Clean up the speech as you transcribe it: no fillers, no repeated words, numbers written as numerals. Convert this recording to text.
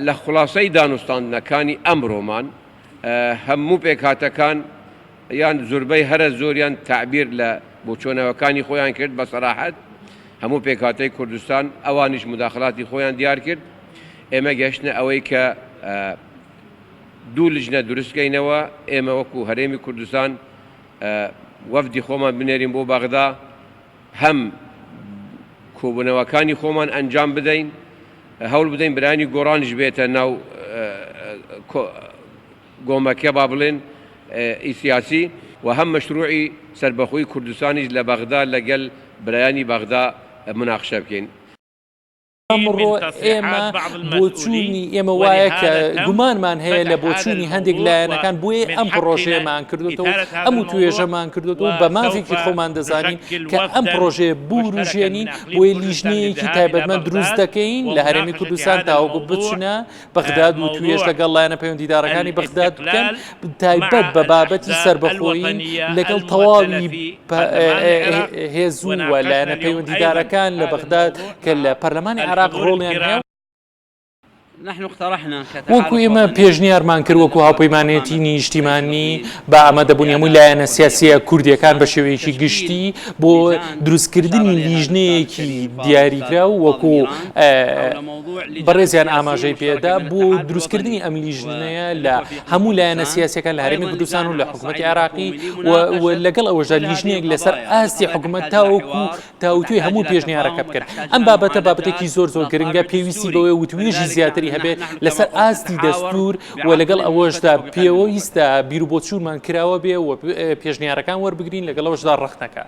لە خوڵاسەی دانوستاندنەکانی ئەمڕۆمان هەموو پێکهاتەکان یان زۆربەی هەرە زۆریان تعبیر لە بۆچۆنەوەکانی خۆیان کرد بە سەراحەت هەموو پێکهاتەی کوردستان ئەوانیش مداخڵاتی خۆیان دیار کرد ئێمە گەشتنە ئەوەی کە دوو لجنە دروستکەینەوە ئێمە وەکو هەرێمی کوردستان وەفدی خۆمان بنێرین بۆ بەغدا هەم کۆبوونەوەکانی خۆمان ئەنجام بدەین هەوڵ بدەین برانی گۆڕانیش بێتە ناو گۆمەکە با بڵێن ئیسیاسی و هەم مەشروعی سەربەخۆی کوردستانیش لە بەغدا لەگەل برایانی بەغدا مناقشە بکەین. ئەمڕۆ ئێمە بۆچوونی ئێمە وایە کە گومانمان هەیە لە بۆچوونی هەندێک لایەنەکان بۆیە ئەم پرۆژەیەمان کردوێتەوە ئەم توێژەمان کردوێتەوە بە مافێکی خۆمان دەزانین کە ئەم پرۆژەیە بوروژێنین بۆیە لیژنەیەکی تایبەتمەند دروست دەکەین لە هەرێمی کوردستان تاوەکو بچنە بەغداد و توێژ لەگەڵ لایەنە پەیوەندیدارەکانی بەغداد بکەن تایبەت بە بابەتی سەربەخۆیی لەگەڵ تەواوی هێزوو و لایەنە پەیوەندیدارەکان لە بەغداد کە لە پەرلەمانی عراق ڕۆڵیان هەیە وەکو ئێمە پێشنیارمان کرد وەکو هاوپەیمانێتی نیشتیمانی بە ئامادەبوونی هەمووی لایەنە سیاسیە کوردیەکان بە شێوەیەکی گشتی بۆ دروستکردنی لیژنەیەکی دیاریکرا و وەکو بەڕێزیان ئاماژەی پێدا بۆ دروستکردنی ئەم لیژنەیە لە هەموو لایەنە سیاسیەکان لە هەرێمی کوردستان و لە حکوومەتی عراقی و لەگەڵ ئەوەژە لیژنەیەک لەسەر ئاستی حکوومەت تاوتوی هەموو پێشنیارەکە بکەن ئەم بابەتە بابەتێکی زۆر گرنگە پێویستی بەوەی وتوێژی زیاتری هەبێت لەسەر ئاستی دەستور و لەگەڵ ئەوەشدا پێوەویستە بیر و بۆچوونمان کراوە بێ و پێشنیارەکان وەربگرین لەگەڵ ئەوەشدا ڕەخنەکە.